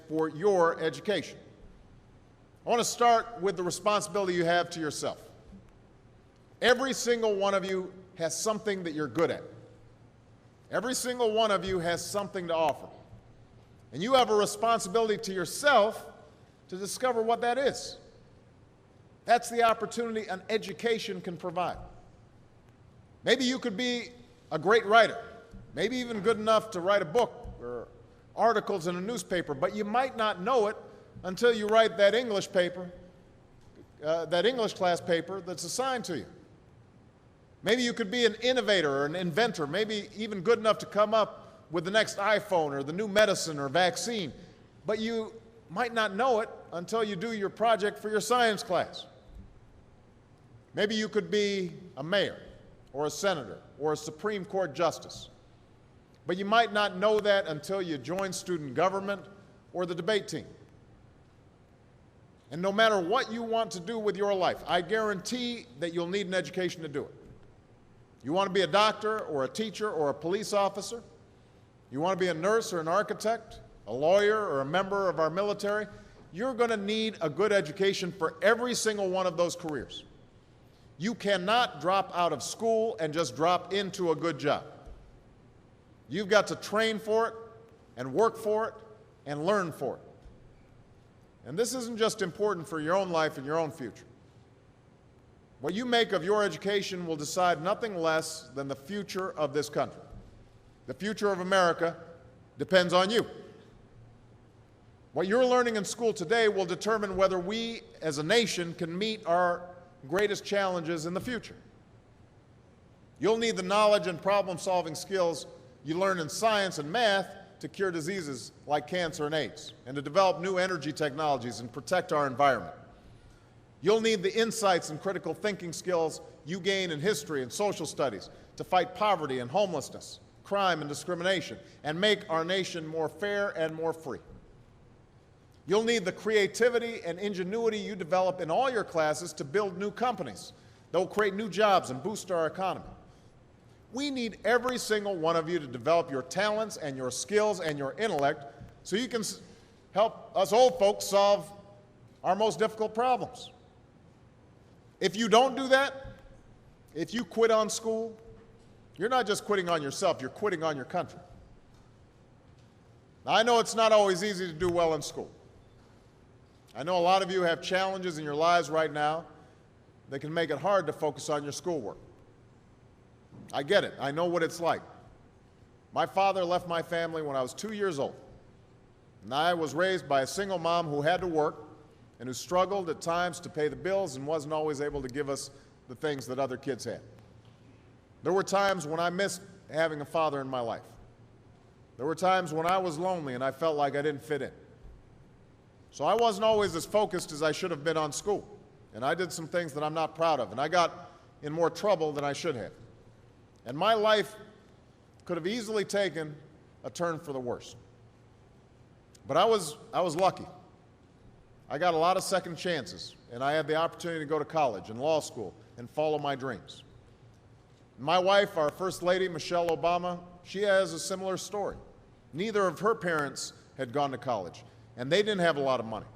for your education. I want to start with the responsibility you have to yourself. Every single one of you has something that you're good at. Every single one of you has something to offer. And you have a responsibility to yourself to discover what that is. That's the opportunity an education can provide. Maybe you could be a great writer, maybe even good enough to write a book or articles in a newspaper, but you might not know it until you write that English paper, that English class paper that's assigned to you. Maybe you could be an innovator or an inventor, maybe even good enough to come up with the next iPhone or the new medicine or vaccine, but you might not know it until you do your project for your science class. Maybe you could be a mayor or a senator or a Supreme Court justice, but you might not know that until you join student government or the debate team. And no matter what you want to do with your life, I guarantee that you'll need an education to do it. You want to be a doctor or a teacher or a police officer? You want to be a nurse or an architect, a lawyer or a member of our military? You're going to need a good education for every single one of those careers. You cannot drop out of school and just drop into a good job. You've got to train for it and work for it and learn for it. And this isn't just important for your own life and your own future. What you make of your education will decide nothing less than the future of this country. The future of America depends on you. What you're learning in school today will determine whether we as a nation can meet our greatest challenges in the future. You'll need the knowledge and problem-solving skills you learn in science and math to cure diseases like cancer and AIDS, and to develop new energy technologies and protect our environment. You'll need the insights and critical thinking skills you gain in history and social studies to fight poverty and homelessness, crime and discrimination, and make our nation more fair and more free. You'll need the creativity and ingenuity you develop in all your classes to build new companies that will create new jobs and boost our economy. We need every single one of you to develop your talents and your skills and your intellect so you can help us old folks solve our most difficult problems. If you don't do that, if you quit on school, you're not just quitting on yourself, you're quitting on your country. Now, I know it's not always easy to do well in school. I know a lot of you have challenges in your lives right now that can make it hard to focus on your schoolwork. I get it. I know what it's like. My father left my family when I was 2 years old, and I was raised by a single mom who had to work and who struggled at times to pay the bills and wasn't always able to give us the things that other kids had. There were times when I missed having a father in my life. There were times when I was lonely and I felt like I didn't fit in. So I wasn't always as focused as I should have been on school, and I did some things that I'm not proud of, and I got in more trouble than I should have. And my life could have easily taken a turn for the worse. But I was lucky. I got a lot of second chances, and I had the opportunity to go to college and law school and follow my dreams. My wife, our First Lady, Michelle Obama, she has a similar story. Neither of her parents had gone to college, and they didn't have a lot of money.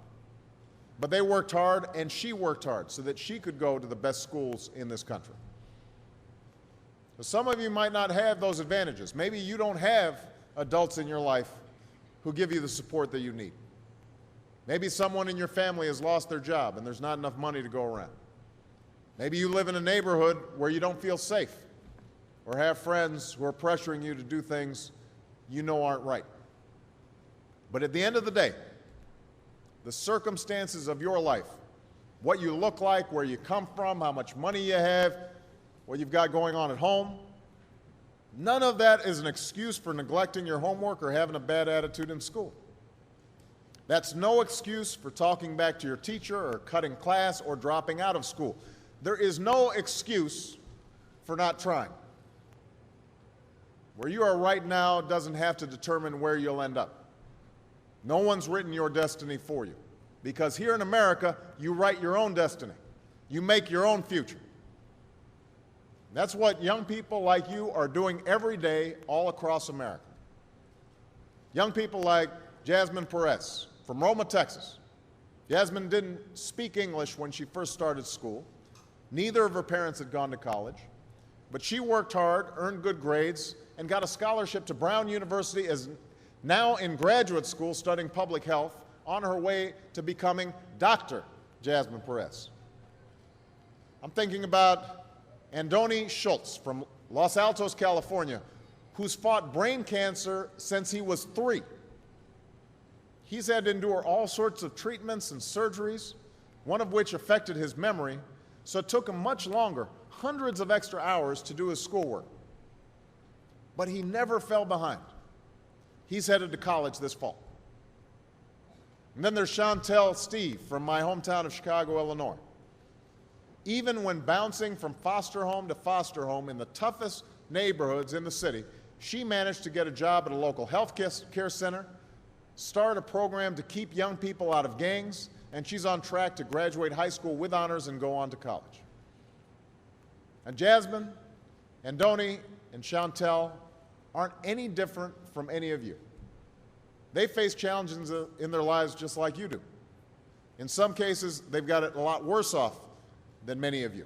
But they worked hard, and she worked hard so that she could go to the best schools in this country. So some of you might not have those advantages. Maybe you don't have adults in your life who give you the support that you need. Maybe someone in your family has lost their job and there's not enough money to go around. Maybe you live in a neighborhood where you don't feel safe or have friends who are pressuring you to do things you know aren't right. But at the end of the day, the circumstances of your life, what you look like, where you come from, how much money you have, what you've got going on at home, none of that is an excuse for neglecting your homework or having a bad attitude in school. That's no excuse for talking back to your teacher or cutting class or dropping out of school. There is no excuse for not trying. Where you are right now doesn't have to determine where you'll end up. No one's written your destiny for you, because here in America, you write your own destiny. You make your own future. That's what young people like you are doing every day all across America. Young people like Jasmine Perez from Roma, Texas. Jasmine didn't speak English when she first started school. Neither of her parents had gone to college. But she worked hard, earned good grades, and got a scholarship to Brown University, as now in graduate school studying public health, on her way to becoming Dr. Jasmine Perez. I'm thinking about Andoni Schultz from Los Altos, California, who's fought brain cancer since he was 3. He's had to endure all sorts of treatments and surgeries, one of which affected his memory, so it took him much longer, hundreds of extra hours, to do his schoolwork. But he never fell behind. He's headed to college this fall. And then there's Chantel Steve from my hometown of Chicago, Illinois. Even when bouncing from foster home to foster home in the toughest neighborhoods in the city, she managed to get a job at a local health care center, start a program to keep young people out of gangs, and she's on track to graduate high school with honors and go on to college. And Jasmine, Andoni, and Chantel aren't any different from any of you. They face challenges in their lives just like you do. In some cases, they've got it a lot worse off than many of you.